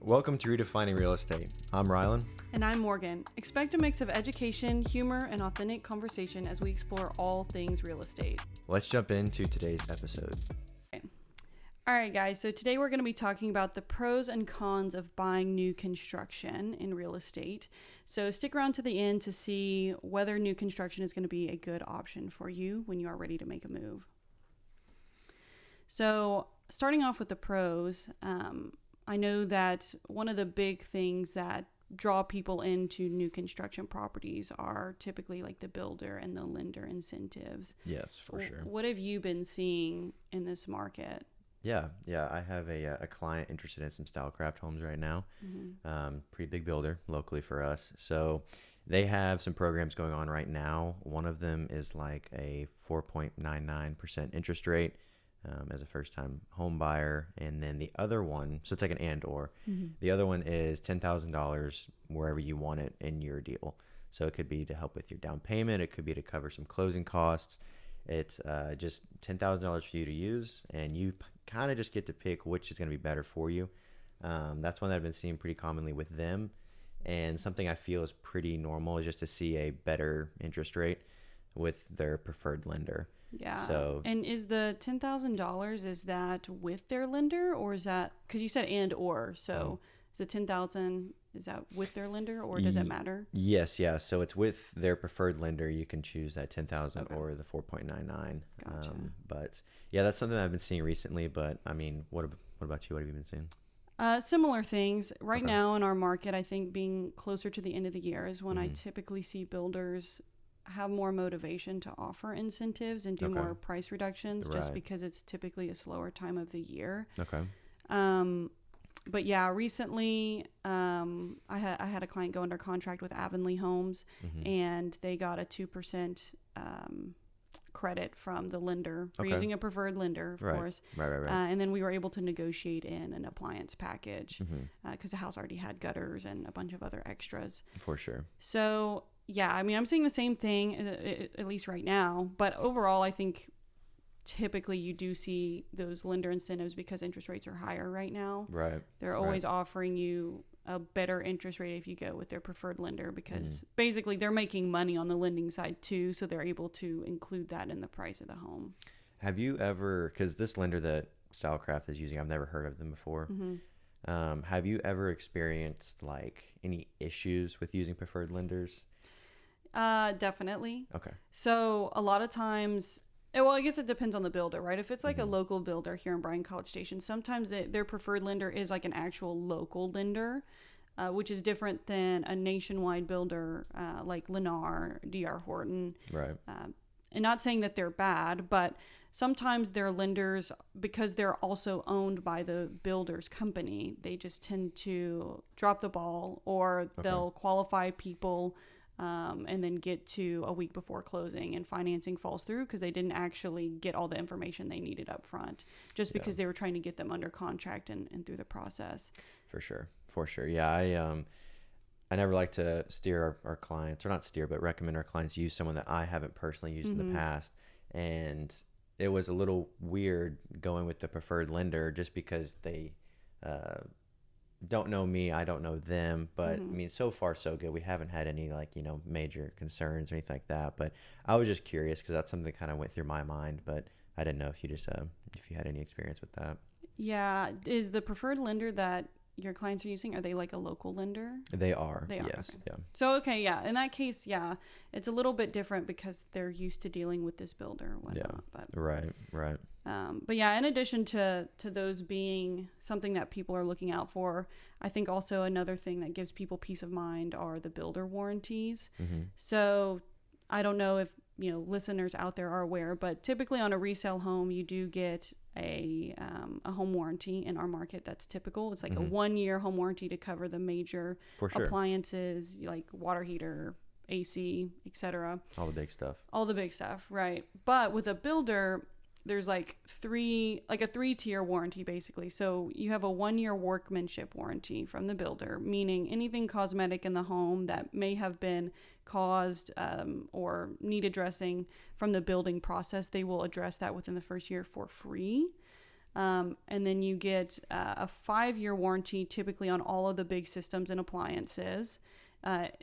Welcome to Redefining Real Estate. I'm Rylan. And I'm Morgan. Expect a mix of education, humor, and authentic conversation as we explore all things real estate. Let's jump into today's episode. All right, guys. So today we're going to be talking about the pros and cons of buying new construction in real estate. So stick around to the end to see whether new construction is going to be a good option for you when you are ready to make a move. So starting off with the pros, I know that one of the big things that draw people into new construction properties are typically like the builder and the lender incentives. Yes, for sure. What have you been seeing in this market? Yeah. I have a client interested in some Stylecraft homes right now. Pretty big builder locally for us. So they have some programs going on right now. One of them is like a 4.99% interest rate as a first-time home buyer. And then the other one, so it's like an and/or. The other one is $10,000 wherever you want it in your deal. So it could be to help with your down payment. It could be to cover some closing costs. It's just $10,000 for you to use, and you kind of just get to pick which is going to be better for you. That's one that I've been seeing pretty commonly with them, and something I feel is pretty normal is just to see a better interest rate with their preferred lender. Yeah. So, and is the $10,000, is that with their lender, or is that, because you said and or, so is the 10,000, is that with their lender, or does it matter? Yes. So it's with their preferred lender. You can choose that 10,000 Okay. or the 4.99. Gotcha. But yeah, that's something I've been seeing recently. But I mean, what about you? What have you been seeing? Similar things. Right Okay. now in our market, I think being closer to the end of the year is when I typically see builders have more motivation to offer incentives and do Okay. more price reductions, just Right. because it's typically a slower time of the year. Okay. But yeah, recently I had a client go under contract with Avonlea Homes, and they got a 2% credit from the lender for Okay. using a preferred lender, of course. Right. And then we were able to negotiate in an appliance package because the house already had gutters and a bunch of other extras. For sure. So yeah, I mean, I'm seeing the same thing, at least right now. But overall, I think typically you do see those lender incentives because interest rates are higher right now. Right. They're always offering you a better interest rate if you go with their preferred lender, because basically they're making money on the lending side too. So they're able to include that in the price of the home. Have you ever, because this lender that Stylecraft is using, I've never heard of them before. Have you ever experienced like any issues with using preferred lenders? Definitely. Okay. So a lot of times, well, I guess it depends on the builder, right? If it's like a local builder here in Bryan-College Station, sometimes their preferred lender is like an actual local lender, which is different than a nationwide builder like Lennar, D.R. Horton. Right. And not saying that they're bad, but sometimes their lenders, because they're also owned by the builder's company, they just tend to drop the ball, or they'll qualify people and then get to a week before closing and financing falls through because they didn't actually get all the information they needed up front, just because they were trying to get them under contract and through the process. For sure. Yeah. I never like to steer our clients, or not steer, but recommend our clients use someone that I haven't personally used in the past. And it was a little weird going with the preferred lender just because they don't know me, I don't know them. But I mean, so far so good. We haven't had any major concerns or anything like that. But I was just curious because that's something that kind of went through my mind. But I didn't know if you had any experience with that. Yeah. Is the preferred lender that your clients are using, are they like a local lender? They are. Yes. Okay. Yeah. So, okay. Yeah. In that case, yeah, it's a little bit different because they're used to dealing with this builder or whatnot. Yeah. But, Right. But yeah, in addition to those being something that people are looking out for, I think also another thing that gives people peace of mind are the builder warranties. So I don't know if, listeners out there are aware, but typically on a resale home, you do get a home warranty in our market. That's typical. It's like a 1-year home warranty to cover the major appliances like water heater, AC, etc. All the big stuff. Right? But with a builder, there's like a 3-tier warranty basically. So you have a 1-year workmanship warranty from the builder, meaning anything cosmetic in the home that may have been caused or need addressing from the building process, they will address that within the first year for free. And then you get a 5-year warranty typically on all of the big systems and appliances,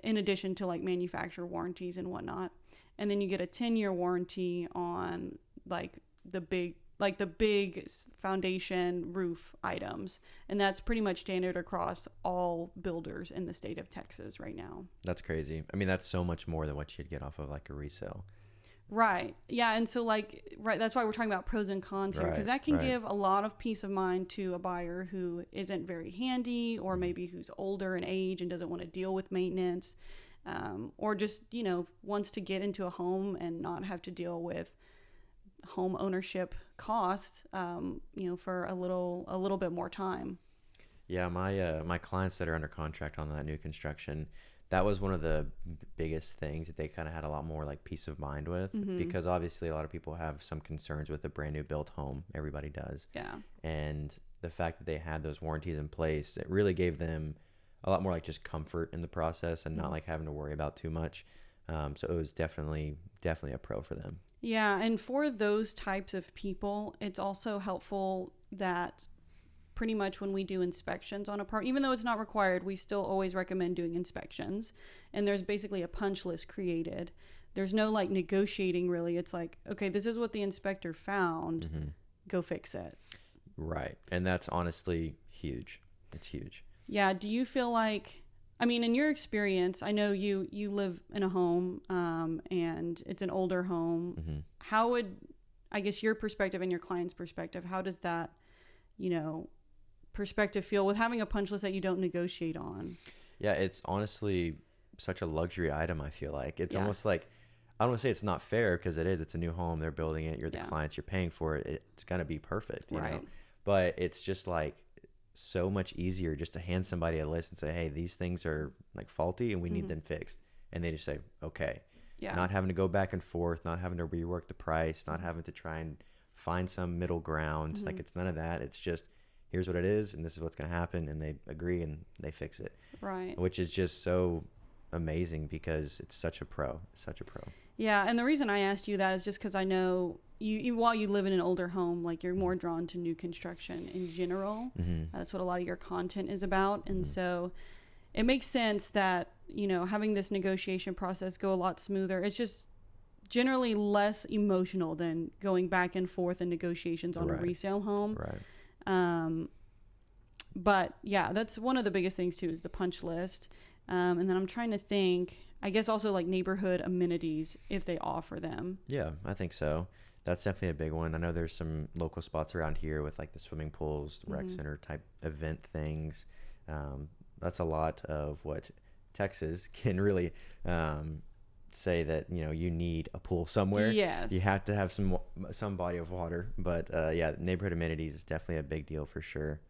in addition to like manufacturer warranties and whatnot. And then you get a 10-year warranty on like the big foundation roof items. And that's pretty much standard across all builders in the state of Texas right now. That's crazy. I mean, that's so much more than what you'd get off of like a resale. Right. Yeah. And so that's why we're talking about pros and cons here, because that can give a lot of peace of mind to a buyer who isn't very handy, or maybe who's older in age and doesn't want to deal with maintenance, or just, wants to get into a home and not have to deal with home ownership costs, for a little bit more time. Yeah. My clients that are under contract on that new construction, that was one of the biggest things that they kind of had a lot more like peace of mind with, because obviously a lot of people have some concerns with a brand new built home. Everybody does. Yeah. And the fact that they had those warranties in place, it really gave them a lot more like just comfort in the process and not like having to worry about too much. So it was definitely a pro for them. Yeah. And for those types of people, it's also helpful that pretty much when we do inspections on a part, even though it's not required, we still always recommend doing inspections. And there's basically a punch list created. There's no like negotiating really. It's like, okay, this is what the inspector found. Go fix it. Right. And that's honestly huge. It's huge. Yeah. Do you feel like, I mean, in your experience, I know you live in a home, and it's an older home. How would, I guess, your perspective and your client's perspective, how does that, perspective feel with having a punch list that you don't negotiate on? Yeah, it's honestly such a luxury item. I feel like it's almost like, I don't want to say it's not fair, because it is. It's a new home, they're building it, you're the clients, you're paying for it, it's gonna be perfect, you know. But it's just like so much easier just to hand somebody a list and say, hey, these things are like faulty and we need them fixed, and they just say okay. Not having to go back and forth, not having to rework the price, not having to try and find some middle ground. Like, it's none of that. It's just, here's what it is, and this is what's going to happen, and they agree and they fix it. Right. Which is just so amazing, because it's such a pro. Yeah, and the reason I asked you that is just because I know you while you live in an older home, like, you're more drawn to new construction in general. That's what a lot of your content is about. And so it makes sense that, having this negotiation process go a lot smoother. It's just generally less emotional than going back and forth in negotiations on a resale home. But yeah, that's one of the biggest things too, is the punch list. And then I'm trying to think, I guess also like neighborhood amenities, if they offer them. Yeah, I think so. That's definitely a big one. I know there's some local spots around here with like the swimming pools, rec center type event things. That's a lot of what Texas can really say, that you need a pool somewhere. Yes, you have to have some body of water. But neighborhood amenities is definitely a big deal for sure,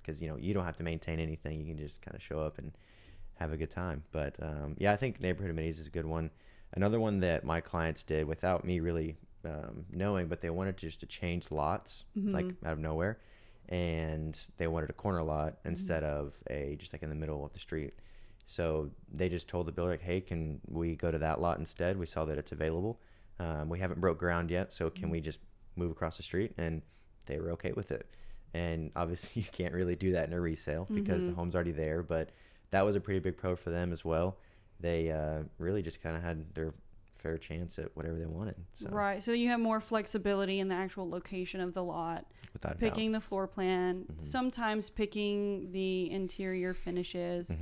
because you don't have to maintain anything. You can just kind of show up and have a good time. But I think neighborhood amenities is a good one. Another one that my clients did without me really knowing, but they wanted just to change lots, like out of nowhere, and they wanted a corner lot instead of just like in the middle of the street. So they just told the builder, like, hey, can we go to that lot instead? We saw that it's available. We haven't broke ground yet, so can we just move across the street? And they were okay with it. And obviously you can't really do that in a resale because the home's already there, but that was a pretty big pro for them as well. They really just kind of had their fair chance at whatever they wanted. So. Right. So you have more flexibility in the actual location of the lot. Without picking the floor plan, sometimes picking the interior finishes.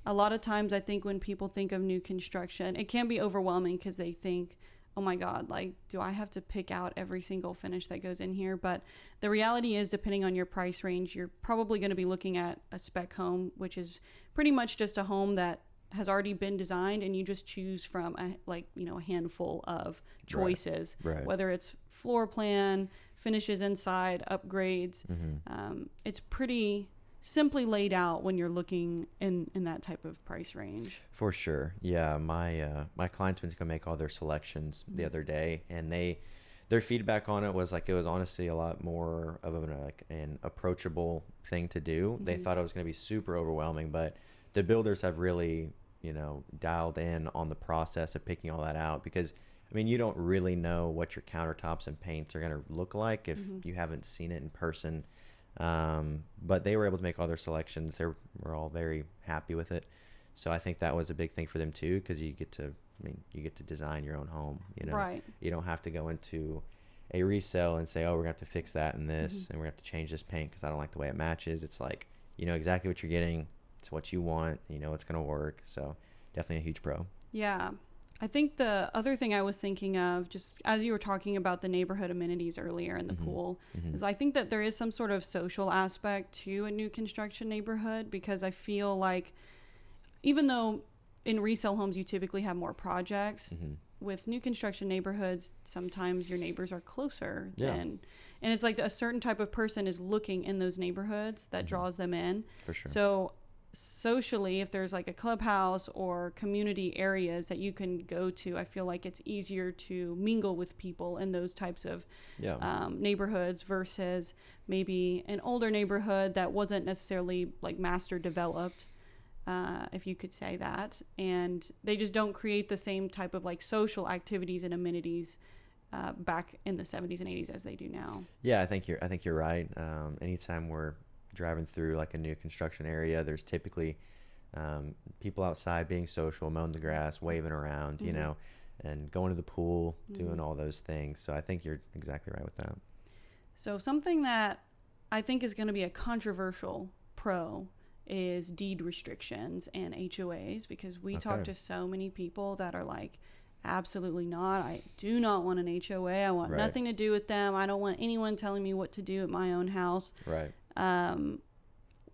A lot of times I think when people think of new construction, it can be overwhelming because they think, oh my God, like, do I have to pick out every single finish that goes in here? But the reality is, depending on your price range, you're probably going to be looking at a spec home, which is pretty much just a home that has already been designed, and you just choose from a handful of choices, whether it's floor plan, finishes inside, upgrades. It's pretty simply laid out when you're looking in that type of price range. For sure. Yeah, my clients went to go make all their selections the other day, and their feedback on it was like, it was honestly a lot more of an approachable thing to do. They thought it was going to be super overwhelming, but the builders have really dialed in on the process of picking all that out, because I mean, you don't really know what your countertops and paints are going to look like if Mm-hmm. you haven't seen it in person. But they were able to make all their selections. They were all very happy with it. So I think that was a big thing for them too, because you get to, I mean, you get to design your own home. You know, Right. you don't have to go into a resale and say, oh, we're gonna have to fix that and this, Mm-hmm. and we're gonna have to change this paint because I don't like the way it matches. It's like you know exactly what you're getting. It's what you want. You know it's gonna work. So definitely a huge pro. Yeah. I think the other thing I was thinking of, just as you were talking about the neighborhood amenities earlier in the Mm-hmm. pool, Mm-hmm. is I think that there is some sort of social aspect to a new construction neighborhood, because I feel like even though in resale homes you typically have more projects, Mm-hmm. with new construction neighborhoods, sometimes your neighbors are closer Yeah. than, and it's like a certain type of person is looking in those neighborhoods that Mm-hmm. draws them in. For sure. So socially, if there's like a clubhouse or community areas that you can go to, I feel like it's easier to mingle with people in those types of Yeah. neighborhoods versus maybe an older neighborhood that wasn't necessarily like master developed, if you could say that, and they just don't create the same type of like social activities and amenities back in the 70s and 80s as they do now. Yeah, I think you're right. Anytime we're driving through like a new construction area, there's typically people outside being social, mowing the grass, waving around, you Mhm. know, and going to the pool, doing Mhm. all those things. So I think you're exactly right with that. So something that I think is going to be a controversial pro is deed restrictions and HOAs, because we talk Okay. to so many people that are like, absolutely not. I do not want an HOA. I want Right. nothing to do with them. I don't want anyone telling me what to do at my own house. Right.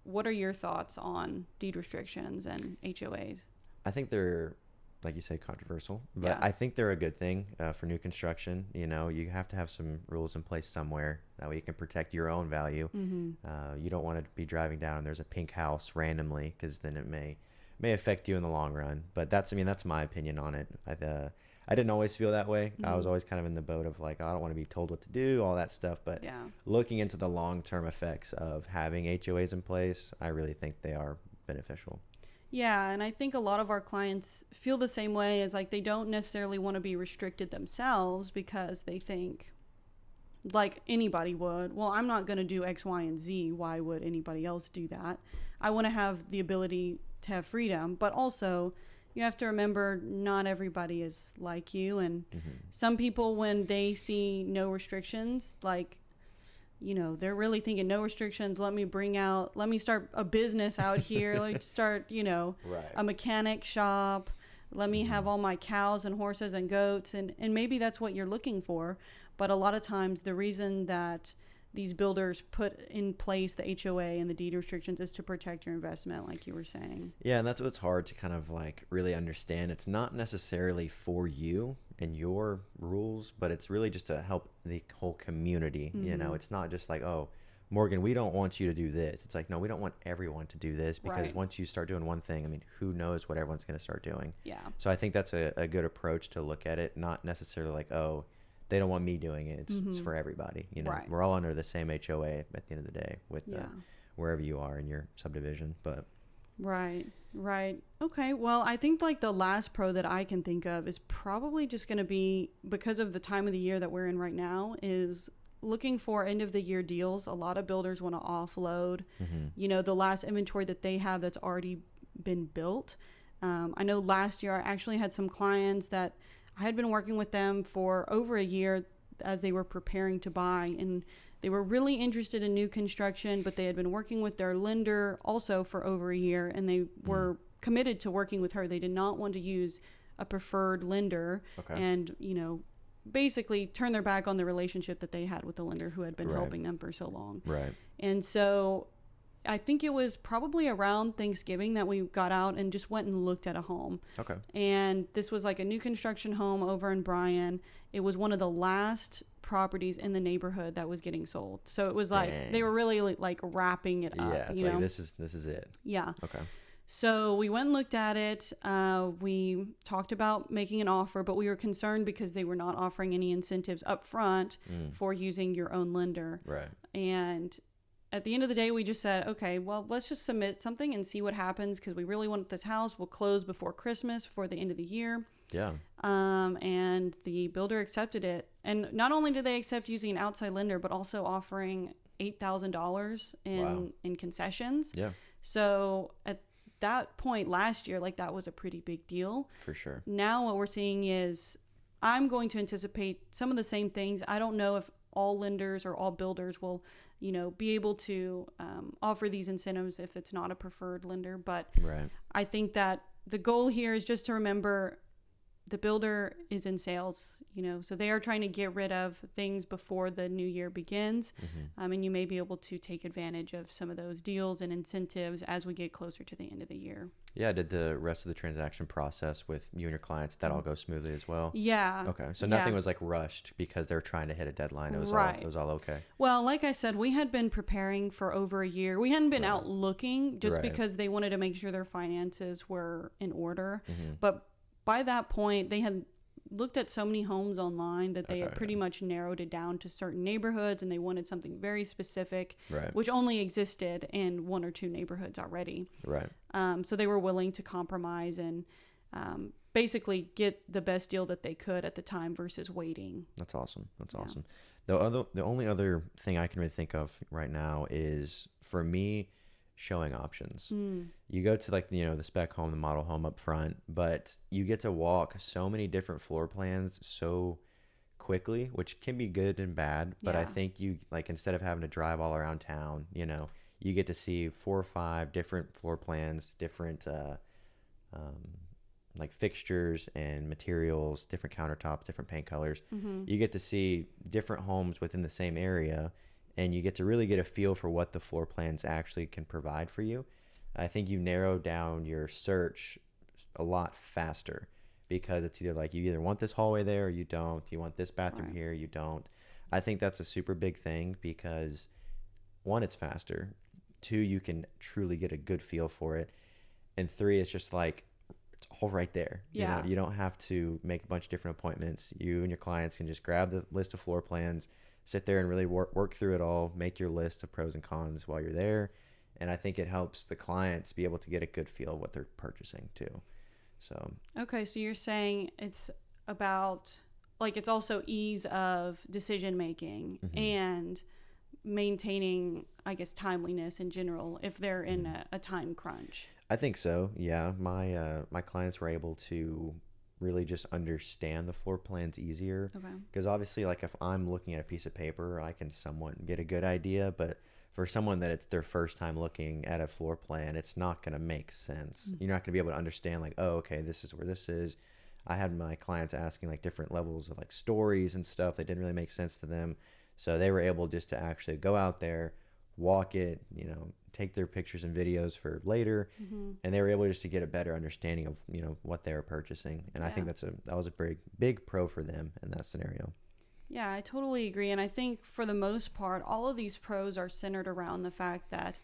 What are your thoughts on deed restrictions and HOAs? I think they're, like you say, controversial, but Yeah. I think they're a good thing for new construction. You know, you have to have some rules in place somewhere. That way you can protect your own value. Mm-hmm. You don't want to be driving down and there's a pink house randomly, because then it may affect you in the long run. But that's my opinion on it. I didn't always feel that way. I was Mhm. always kind of in the boat of like, oh, I don't want to be told what to do, all that stuff. But Yeah. looking into the long-term effects of having HOAs in place, I really think they are beneficial. Yeah, and I think a lot of our clients feel the same way, as like they don't necessarily want to be restricted themselves because they think, like anybody would, well, I'm not going to do X, Y, and Z. Why would anybody else do that? I want to have the ability to have freedom, but also you have to remember not everybody is like you. And Mm-hmm. some people, when they see no restrictions, like, you know, they're really thinking no restrictions. Let me start a business out here. Let me start, you know, Right. a mechanic shop. Let me have all my cows and horses and goats. And maybe that's what you're looking for. But a lot of times the reason that these builders put in place the HOA and the deed restrictions is to protect your investment, like you were saying. Yeah, and that's what's hard to kind of like really understand. It's not necessarily for you and your rules, but it's really just to help the whole community. You know, Mhm. it's not just like, oh, Morgan, we don't want you to do this. It's like, no, we don't want everyone to do this, because Right. once you start doing one thing, I mean, who knows what everyone's going to start doing. Yeah. So I think that's a good approach to look at it. Not necessarily like, oh, they don't want me doing it. It's for everybody. You know, Right. we're all under the same HOA at the end of the day with Yeah. wherever you are in your subdivision. But Right. Okay. Well, I think like the last pro that I can think of is probably just going to be, because of the time of the year that we're in right now, is looking for end of the year deals. A lot of builders want to offload, you know, the last inventory that they have that's already been built. I know last year I actually had some clients that I had been working with them for over a year as they were preparing to buy, and they were really interested in new construction, but they had been working with their lender also for over a year, and they were committed to working with her. They did not want to use a preferred lender Okay. and, you know, basically turn their back on the relationship that they had with the lender who had been Right. helping them for so long. right. And so I think it was probably around Thanksgiving that we got out and just went and looked at a home. Okay. And this was like a new construction home over in Bryan. It was one of the last properties in the neighborhood that was getting sold. So it was like Dang. they were really like wrapping it up. Yeah, it's you like know? this is it. Yeah. Okay. So we went and looked at it. We talked about making an offer, but we were concerned because they were not offering any incentives up front for using your own lender. Right. And at the end of the day, we just said, okay, well, let's just submit something and see what happens, because we really want this house. We'll close before Christmas, before the end of the year. Yeah. And the builder accepted it. And not only did they accept using an outside lender, but also offering $8,000 in concessions. Yeah. So at that point last year, like, that was a pretty big deal. For sure. Now what we're seeing is, I'm going to anticipate some of the same things. I don't know if all lenders or all builders will, be able to offer these incentives if it's not a preferred lender. But right. I think that the goal here is just to remember the builder is in sales, so they are trying to get rid of things before the new year begins. And you may be able to take advantage of some of those deals and incentives as we get closer to the end of the year. Yeah. Did the rest of the transaction process with you and your clients, that all go smoothly as well? Yeah. Okay. So nothing was like rushed because they're trying to hit a deadline. It was all okay. Well, like I said, we had been preparing for over a year. We hadn't been out looking just because they wanted to make sure their finances were in order. But by that point, they had looked at so many homes online that they had pretty much narrowed it down to certain neighborhoods, and they wanted something very specific, which only existed in one or two neighborhoods already. Right. So they were willing to compromise and basically get the best deal that they could at the time versus waiting. That's awesome. That's awesome. The only other thing I can really think of right now is, for me, showing options. You go to the spec home, the model home up front, but you get to walk so many different floor plans so quickly, which can be good and bad. But I think you, instead of having to drive all around town, you get to see 4 or 5 different floor plans, different fixtures and materials, different countertops, different paint colors. You get to see different homes within the same area, and you get to really get a feel for what the floor plans actually can provide for you. I think you narrow down your search a lot faster, because it's either you either want this hallway there or you don't. You want this bathroom here, you don't. I think that's a super big thing, because 1, it's faster. 2, you can truly get a good feel for it. And 3, it's just it's all right there. You don't have to make a bunch of different appointments. You and your clients can just grab the list of floor plans, sit there and really work through it all, make your list of pros and cons while you're there. And I think it helps the clients be able to get a good feel of what they're purchasing too. So okay, so you're saying it's about it's also ease of decision making and maintaining, I guess, timeliness in general if they're in a time crunch. I think so. Yeah, my clients were able to really just understand the floor plans easier. Because obviously, if I'm looking at a piece of paper, I can somewhat get a good idea, but for someone that it's their first time looking at a floor plan, it's not going to make sense. You're not going to be able to understand oh, okay, this is where this is. I had my clients asking different levels of stories and stuff that didn't really make sense to them, so they were able just to actually go out there, walk it, take their pictures and videos for later, and they were able just to get a better understanding of what they were purchasing. And I think that was a big pro for them in that scenario. Yeah, I totally agree. And I think for the most part, all of these pros are centered around the fact that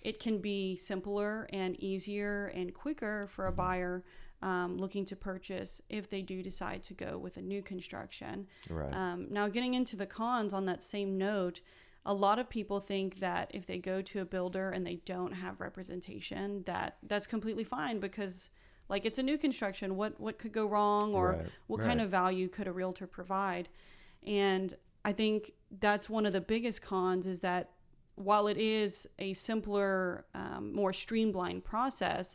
it can be simpler and easier and quicker for a buyer looking to purchase if they do decide to go with a new construction. Now, getting into the cons on that same note, a lot of people think that if they go to a builder and they don't have representation, that's completely fine, because it's a new construction. What could go wrong, or what kind of value could a realtor provide? And I think that's one of the biggest cons, is that while it is a simpler, more streamlined process,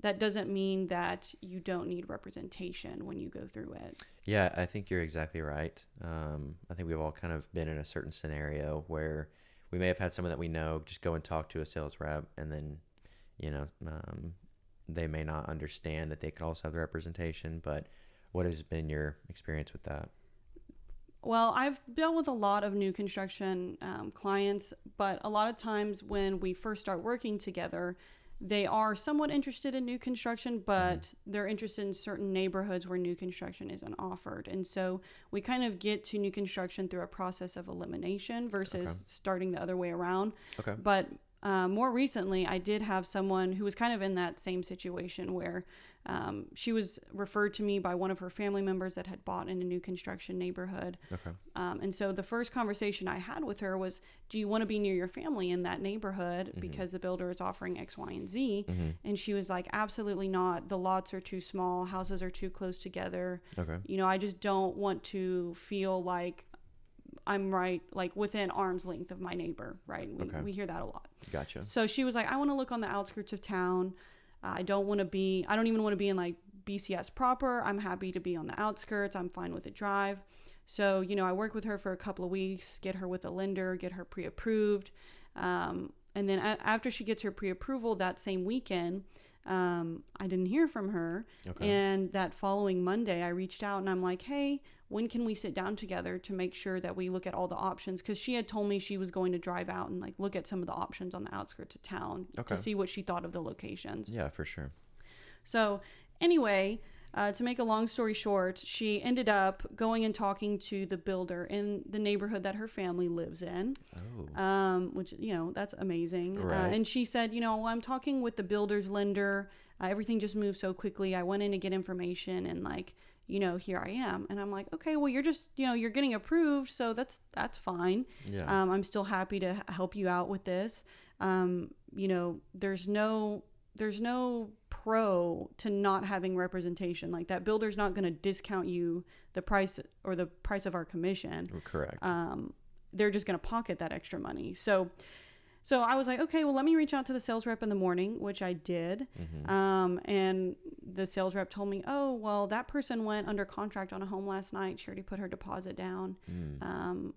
that doesn't mean that you don't need representation when you go through it. Yeah, I think you're exactly right. I think we've all kind of been in a certain scenario where we may have had someone that we know just go and talk to a sales rep, and then, they may not understand that they could also have the representation. But what has been your experience with that? Well, I've dealt with a lot of new construction clients, but a lot of times when we first start working together, they are somewhat interested in new construction, but they're interested in certain neighborhoods where new construction isn't offered. And so we kind of get to new construction through a process of elimination versus starting the other way around. But more recently, I did have someone who was kind of in that same situation where she was referred to me by one of her family members that had bought in a new construction neighborhood. Okay. And so the first conversation I had with her was, do you want to be near your family in that neighborhood because the builder is offering X, Y, and Z? And she was like, absolutely not. The lots are too small. Houses are too close together. Okay. You know, I just don't want to feel like I'm right, like within arm's length of my neighbor, right? We hear that a lot. Gotcha. So she was like, I want to look on the outskirts of town. I don't even want to be in like BCS proper. I'm happy to be on the outskirts. I'm fine with a drive. So, you know, I work with her for a couple of weeks, get her with a lender, get her pre-approved. And then after she gets her pre-approval that same weekend, I didn't hear from her. Okay. And that following Monday, I reached out and I'm like, hey, when can we sit down together to make sure that we look at all the options? Because she had told me she was going to drive out and like look at some of the options on the outskirts of town to see what she thought of the locations. Yeah, for sure. So anyway, to make a long story short, she ended up going and talking to the builder in the neighborhood that her family lives in, which, you know, that's amazing. Right. And she said, you know, I'm talking with the builder's lender. Everything just moved so quickly. I went in to get information and like, you know, here I am. And I'm like, okay, well, you're just, you know, you're getting approved. So that's fine. Yeah. I'm still happy to help you out with this. You know, there's no pro to not having representation. Like that builder's not going to discount you the price or the price of our commission. Correct. They're just going to pocket that extra money. So I was like, okay, well, let me reach out to the sales rep in the morning, which I did. And the sales rep told me, oh, well, that person went under contract on a home last night. She already put her deposit down.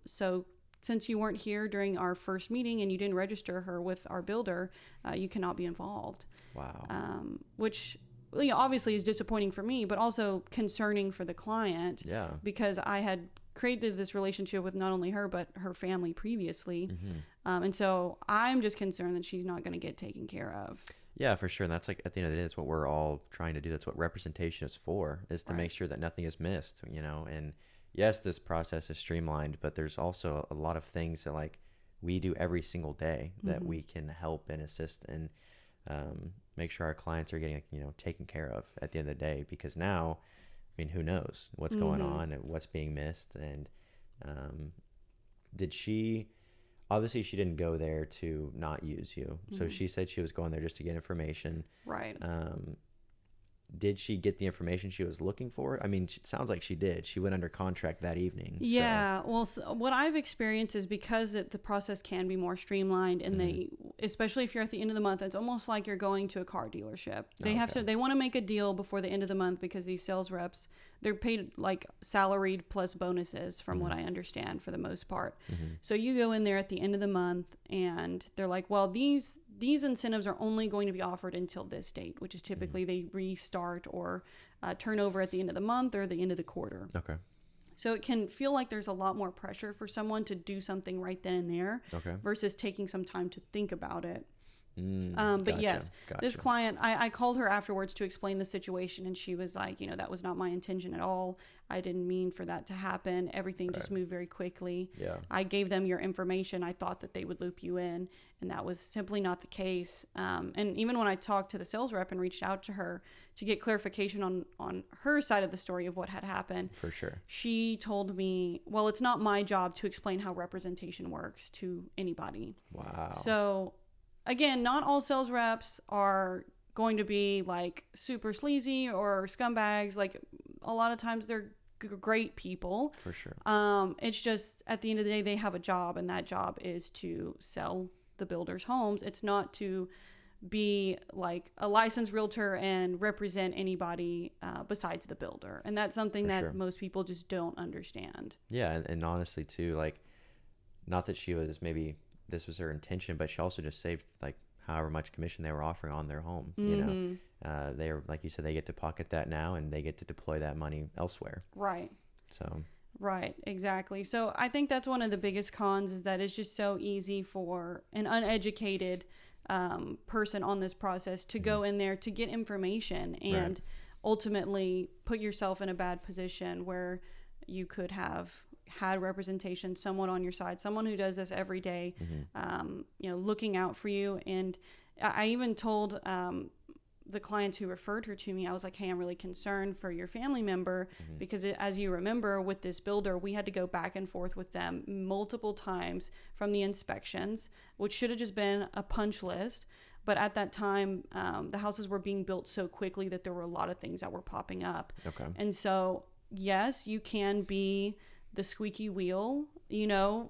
So since you weren't here during our first meeting and you didn't register her with our builder, you cannot be involved. Wow. Which, you know, obviously is disappointing for me, but also concerning for the client. Yeah. Because I had created this relationship with not only her, but her family previously. And so I'm just concerned that she's not going to get taken care of. Yeah, for sure. And that's like, at the end of the day, that's what we're all trying to do. That's what representation is for, is to make sure that nothing is missed, you know. And yes, this process is streamlined, but there's also a lot of things that like we do every single day that we can help and assist and make sure our clients are getting, you know, taken care of at the end of the day. Because now, I mean, who knows what's going on and what's being missed. And obviously she didn't go there to not use you. So she said she was going there just to get information. Right. Did she get the information she was looking for? I mean, it sounds like she did. She went under contract that evening. Yeah. So. Well, what I've experienced is because the process can be more streamlined, and especially if you're at the end of the month, it's almost like you're going to a car dealership. They want to make a deal before the end of the month because these sales reps, they're paid like salaried plus bonuses from what I understand for the most part. So you go in there at the end of the month and they're like, well, these incentives are only going to be offered until this date, which is typically they restart or turn over at the end of the month or the end of the quarter. Okay. So it can feel like there's a lot more pressure for someone to do something right then and there versus taking some time to think about it. But yes, this client, I called her afterwards to explain the situation, and she was like, you know, that was not my intention at all. I didn't mean for that to happen. Everything just moved very quickly. Yeah. I gave them your information. I thought that they would loop you in, and that was simply not the case. And even when I talked to the sales rep and reached out to her to get clarification on her side of the story of what had happened. For sure. She told me, well, it's not my job to explain how representation works to anybody. Wow. So again, not all sales reps are going to be like super sleazy or scumbags. Like a lot of times they're great people. For sure. It's just at the end of the day, they have a job, and that job is to sell the builder's homes. It's not to be like a licensed realtor and represent anybody besides the builder. And that's something that most people just don't understand. Yeah. And honestly too, like, not that she was maybe this was her intention, but she also just saved like however much commission they were offering on their home. You know, they are, like you said, they get to pocket that now and they get to deploy that money elsewhere. Right. So. Right. Exactly. So I think that's one of the biggest cons, is that it's just so easy for an uneducated person on this process to go in there to get information and ultimately put yourself in a bad position where you could have had representation, someone on your side, someone who does this every day, looking out for you. And I even told the clients who referred her to me, I was like, hey, I'm really concerned for your family member because as you remember with this builder, we had to go back and forth with them multiple times from the inspections, which should have just been a punch list. But at that time, the houses were being built so quickly that there were a lot of things that were popping up. Okay. And so, yes, you can be the squeaky wheel,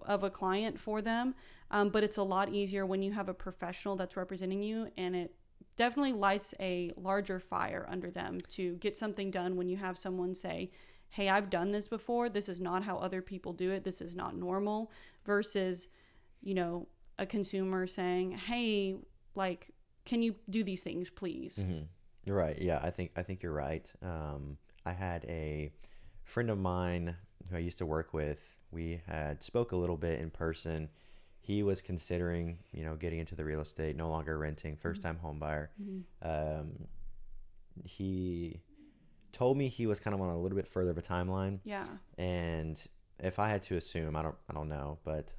of a client for them. But it's a lot easier when you have a professional that's representing you, and it definitely lights a larger fire under them to get something done when you have someone say, hey, I've done this before. This is not how other people do it. This is not normal, versus, a consumer saying, hey, like, can you do these things, please? You're right. Yeah, I think you're right. I had a friend of mine who I used to work with. We had spoke a little bit in person. He was considering, getting into the real estate, no longer renting, first-time home buyer. He told me he was kind of on a little bit further of a timeline. Yeah. And if I had to assume, I don't know, but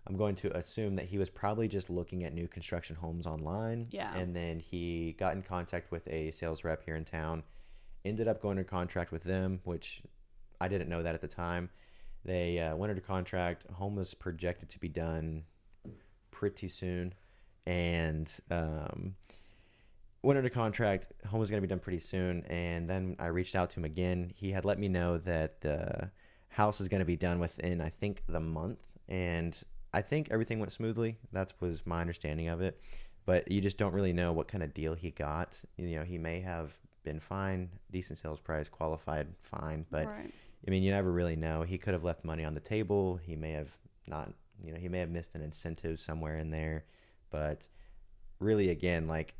I'm going to assume that he was probably just looking at new construction homes online. Yeah. And then he got in contact with a sales rep here in town, ended up going into contract with them, which I didn't know that at the time. They went under contract. Home was projected to be done pretty soon, and went under contract. Home was going to be done pretty soon, and then I reached out to him again. He had let me know that the house is going to be done within, I think, the month, and I think everything went smoothly. That was my understanding of it, but you just don't really know what kind of deal he got. He may have been fine, decent sales price, qualified, fine, but right. I mean, you never really know. He could have left money on the table. He may have not, he may have missed an incentive somewhere in there. But really, again, like,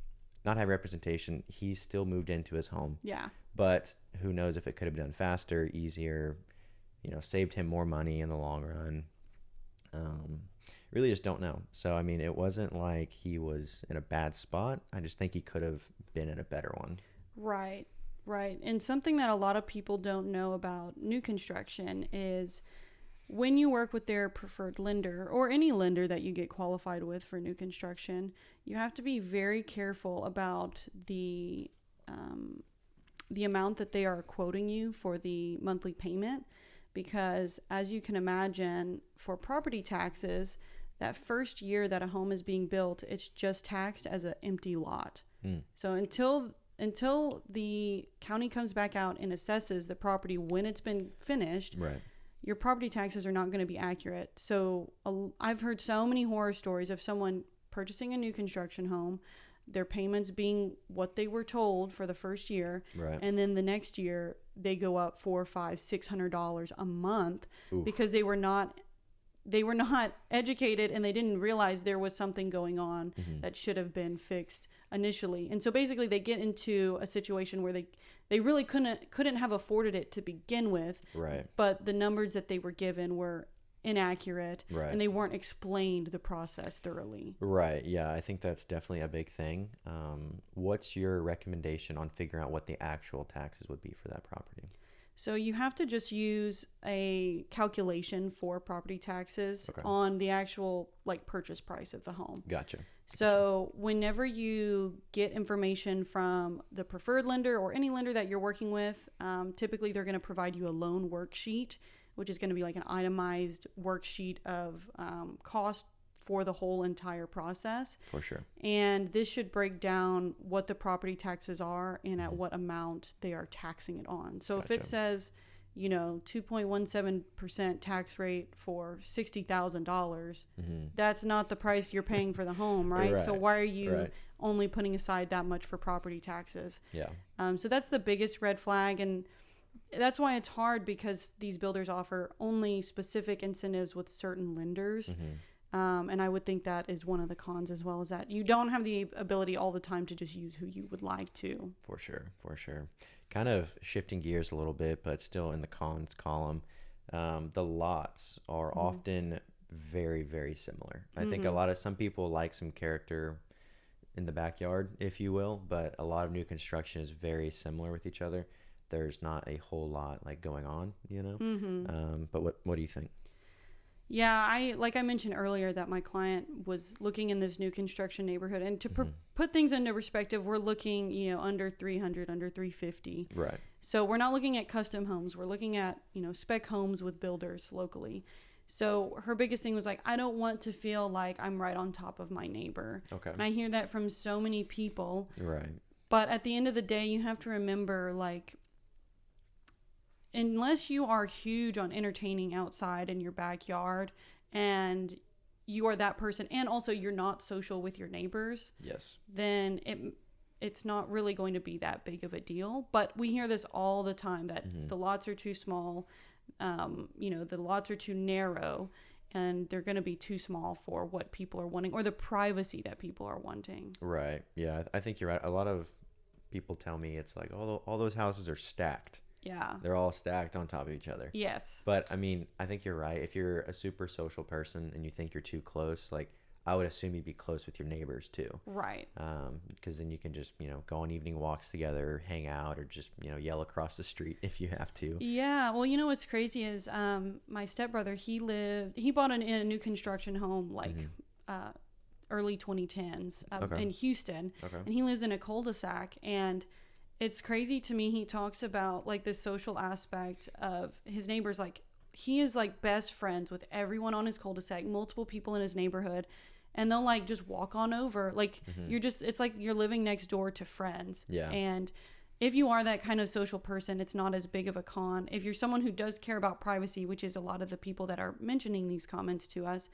not have representation, he still moved into his home. Yeah. But who knows if it could have been done faster, easier, saved him more money in the long run. Really just don't know. So, I mean, it wasn't like he was in a bad spot. I just think he could have been in a better one. Right. Right. And something that a lot of people don't know about new construction is when you work with their preferred lender or any lender that you get qualified with for new construction, you have to be very careful about the amount that they are quoting you for the monthly payment, because as you can imagine, for property taxes, that first year that a home is being built, it's just taxed as an empty lot. So until the county comes back out and assesses the property when it's been finished, right, your property taxes are not going to be accurate. So I've heard so many horror stories of someone purchasing a new construction home, their payments being what they were told for the first year, right, and then the next year they go up $400, $500, $600 a month. Oof. Because they were not educated and they didn't realize there was something going on that should have been fixed initially. And so basically they get into a situation where they really couldn't have afforded it to begin with. Right. But the numbers that they were given were inaccurate, right, and they weren't explained the process thoroughly. Right. Yeah, I think that's definitely a big thing. What's your recommendation on figuring out what the actual taxes would be for that property? So you have to just use a calculation for property taxes on the actual purchase price of the home. Gotcha. So whenever you get information from the preferred lender or any lender that you're working with, typically they're going to provide you a loan worksheet, which is going to be like an itemized worksheet of cost for the whole entire process. For sure. And this should break down what the property taxes are and at what amount they are taxing it on. So if it says, 2.17% tax rate for $60,000, that's not the price you're paying for the home, right? So why are you only putting aside that much for property taxes? Yeah. So that's the biggest red flag, and that's why it's hard, because these builders offer only specific incentives with certain lenders. And I would think that is one of the cons, as well as that you don't have the ability all the time to just use who you would like to. For sure. Kind of shifting gears a little bit, but still in the cons column. The lots are often very, very similar. I think some people like some character in the backyard, if you will, but a lot of new construction is very similar with each other. there's not a whole lot like going on, you know. Mm-hmm. But what do you think? Yeah, like I mentioned earlier that my client was looking in this new construction neighborhood, and to put things into perspective, we're looking, under 300, under 350. Right. So we're not looking at custom homes. We're looking at, spec homes with builders locally. So her biggest thing was like, I don't want to feel like I'm right on top of my neighbor. Okay. And I hear that from so many people. Right. But at the end of the day, you have to remember, like, unless you are huge on entertaining outside in your backyard and you are that person, and also you're not social with your neighbors, yes, then it's not really going to be that big of a deal. But we hear this all the time, that the lots are too small, the lots are too narrow, and they're going to be too small for what people are wanting, or the privacy that people are wanting. Right. Yeah, I think you're right. A lot of people tell me it's like all those houses are stacked. Yeah. They're all stacked on top of each other. Yes. But I mean, I think you're right. If you're a super social person and you think you're too close, like, I would assume you'd be close with your neighbors too. Right. Because then you can just, go on evening walks together, hang out, or just, yell across the street if you have to. Yeah. Well, what's crazy is my stepbrother, he bought in a new construction home like early 2010s in Houston. Okay. And he lives in a cul-de-sac, and it's crazy to me. He talks about like this social aspect of his neighbors. Like, he is like best friends with everyone on his cul-de-sac, multiple people in his neighborhood, and they'll like just walk on over. Like, it's like you're living next door to friends. Yeah. And if you are that kind of social person, it's not as big of a con. If you're someone who does care about privacy, which is a lot of the people that are mentioning these comments to us,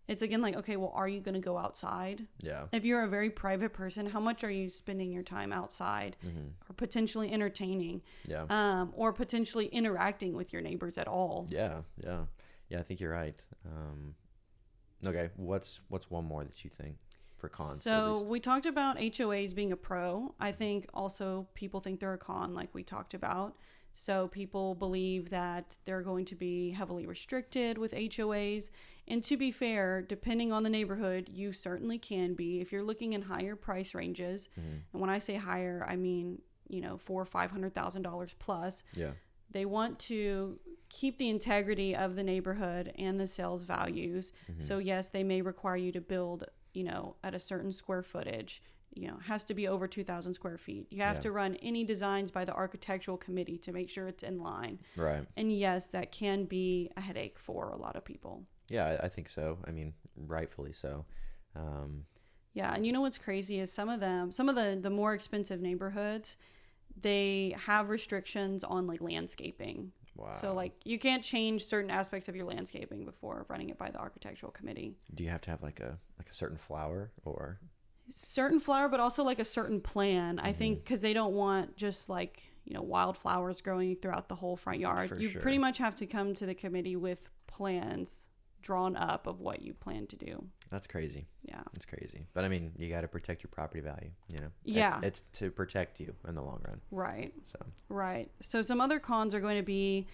it's again like, okay, well, are you going to go outside? Yeah. If you're a very private person, how much are you spending your time outside, or potentially entertaining? Yeah. Or potentially interacting with your neighbors at all? Yeah. Yeah. Yeah. I think you're right. Okay. What's one more that you think for cons? So we talked about HOAs being a pro. I think also people think they're a con, like we talked about. So people believe that they're going to be heavily restricted with HOAs. And to be fair, depending on the neighborhood, you certainly can be. If you're looking in higher price ranges, and when I say higher, I mean, $400,000 or $500,000 plus. Yeah. They want to keep the integrity of the neighborhood and the sales values. So yes, they may require you to build, at a certain square footage. Has to be over 2,000 square feet. You have to run any designs by the architectural committee to make sure it's in line. Right. And yes, that can be a headache for a lot of people. Yeah, I think so. I mean, rightfully so. Yeah, and what's crazy is some of the more expensive neighborhoods, they have restrictions on like landscaping. Wow. So like you can't change certain aspects of your landscaping before running it by the architectural committee. Do you have to have like a certain flower or? Certain flower, but also like a certain plan, I think, because they don't want just like, wildflowers growing throughout the whole front yard. For you sure. pretty much have to come to the committee with plans drawn up of what you plan to do. That's crazy. Yeah. That's crazy. But I mean, you got to protect your property value, Yeah. It's to protect you in the long run. Right. So. Right. So some other cons are going to be,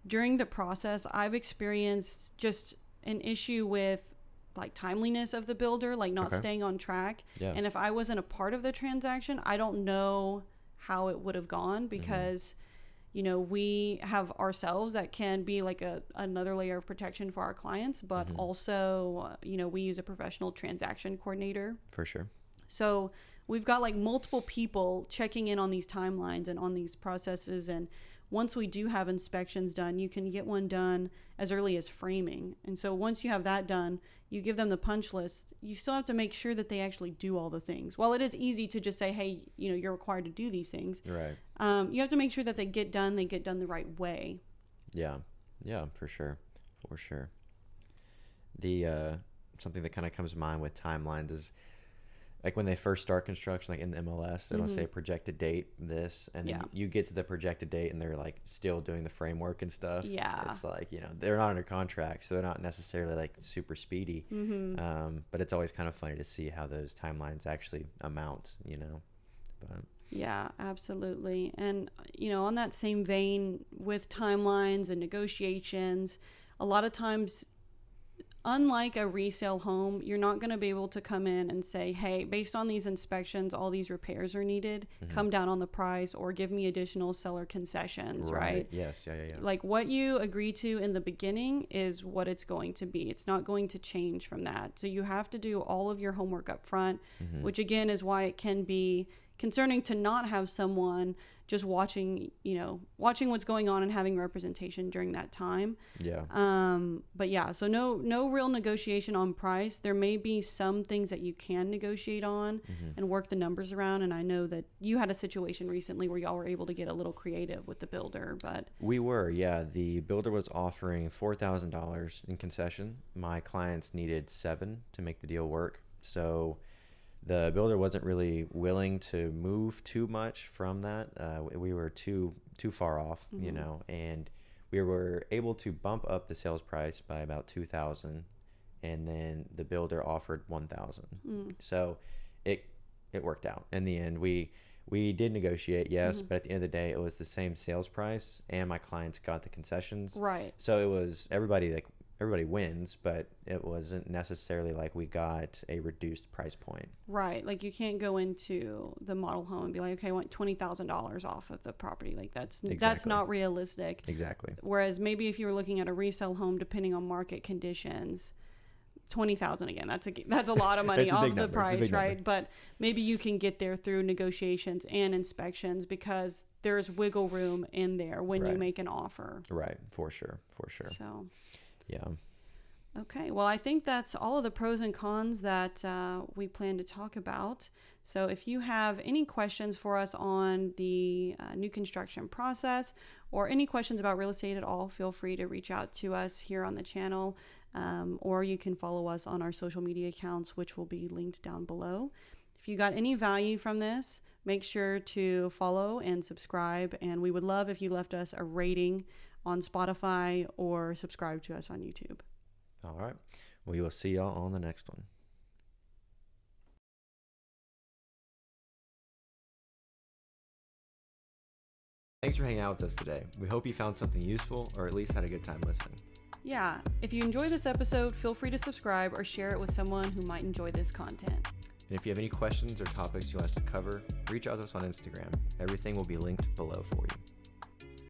during the process, I've experienced just an issue with like timeliness of the builder, like not staying on track. Yeah. And if I wasn't a part of the transaction, I don't know how it would have gone, because we have ourselves that can be like another layer of protection for our clients, but also we use a professional transaction coordinator. For sure. So we've got like multiple people checking in on these timelines and on these processes. And once we do have inspections done, you can get one done as early as framing. And so once you have that done, you give them the punch list. You still have to make sure that they actually do all the things. While it is easy to just say, hey, you're required to do these things. Right. You have to make sure that they get done the right way. Yeah. Yeah, for sure. For sure. The something that kind of comes to mind with timelines is like when they first start construction, like in the MLS, it'll say projected date this, and then you get to the projected date and they're like still doing the framework and stuff. Yeah. It's like, they're not under contract, so they're not necessarily like super speedy. But it's always kind of funny to see how those timelines actually amount, but yeah, absolutely. And, on that same vein with timelines and negotiations, a lot of times unlike a resale home, you're not going to be able to come in and say, hey, based on these inspections, all these repairs are needed, come down on the price or give me additional seller concessions, right? Yes. Yeah. Like what you agree to in the beginning is what it's going to be. It's not going to change from that. So you have to do all of your homework up front, which again is why it can be concerning to not have someone just watching what's going on and having representation during that time. Yeah. But yeah, so no real negotiation on price. There may be some things that you can negotiate on and work the numbers around. And I know that you had a situation recently where y'all were able to get a little creative with the builder, but we were, yeah. The builder was offering $4,000 in concession. My clients needed $7,000 to make the deal work. So the builder wasn't really willing to move too much from that. We were too far off, and we were able to bump up the sales price by about $2,000, and then the builder offered $1,000. So it worked out. In the end, we did negotiate, yes, but at the end of the day, it was the same sales price, and my clients got the concessions. Right. So it was everybody wins, but it wasn't necessarily like we got a reduced price point. Right. Like you can't go into the model home and be like, okay, I want $20,000 off of the property. Like that's not realistic. Exactly. Whereas maybe if you were looking at a resale home, depending on market conditions, $20,000 again, that's a lot of money off the price, right? But maybe you can get there through negotiations and inspections because there's wiggle room in there when you make an offer. Right. For sure. So yeah. Okay. Well, I think that's all of the pros and cons that we plan to talk about. So if you have any questions for us on the new construction process or any questions about real estate at all, feel free to reach out to us here on the channel, or you can follow us on our social media accounts, which will be linked down below. If you got any value from this, make sure to follow and subscribe. And we would love if you left us a rating on Spotify or subscribe to us on YouTube. All right. We will see y'all on the next one. Thanks for hanging out with us today. We hope you found something useful or at least had a good time listening. Yeah. If you enjoy this episode, feel free to subscribe or share it with someone who might enjoy this content. And if you have any questions or topics you want us to cover, reach out to us on Instagram. Everything will be linked below for you.